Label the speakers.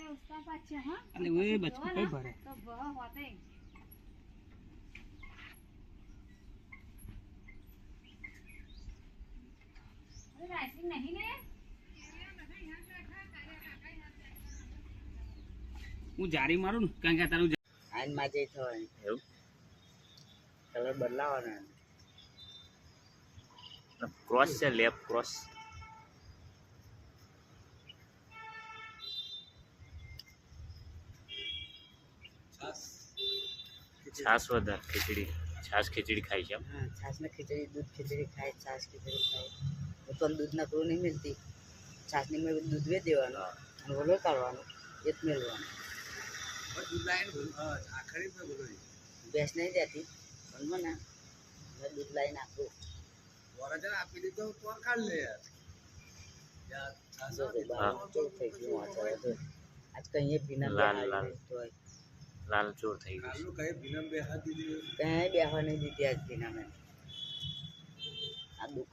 Speaker 1: अरे वो बच्चे कई भरे હું જારી મારું ને કારણ કે તારું
Speaker 2: આઈન માં જઈ થવાની
Speaker 1: એવું
Speaker 2: કલર બદલાવાનો
Speaker 1: ક્રોસ છે લેફ્ટ ક્રોસ છાસ વધારે ખીચડી છાસ ખીચડી ખાઈ છે
Speaker 2: हाँ छाछ में खिचड़ी दूध खिचड़ी खाए छाछ खिचड़ी खाए वो तो दूध ना तो नहीं मिलती छाछ में दूध वे देवानो और वो लोग करवानो एक मिलवानो
Speaker 3: और दूध लाइन आखिरी में बोलो
Speaker 2: भैंस नहीं जाती बनवा ना मैं दूध लाइन आपको
Speaker 3: वराजन आपी दी तो काढ ले यार यार
Speaker 2: जो तो बाहर जो थे क्यों आता है तो आज कहीं बिना
Speaker 1: लाल
Speaker 2: बेहाल
Speaker 1: लाल।
Speaker 2: तो
Speaker 1: લાલ ચોર થઈ ગયું
Speaker 3: कालू कहीं बिना बेहात दी
Speaker 2: कहीं बेहा नहीं देती आज बिना में आ दुख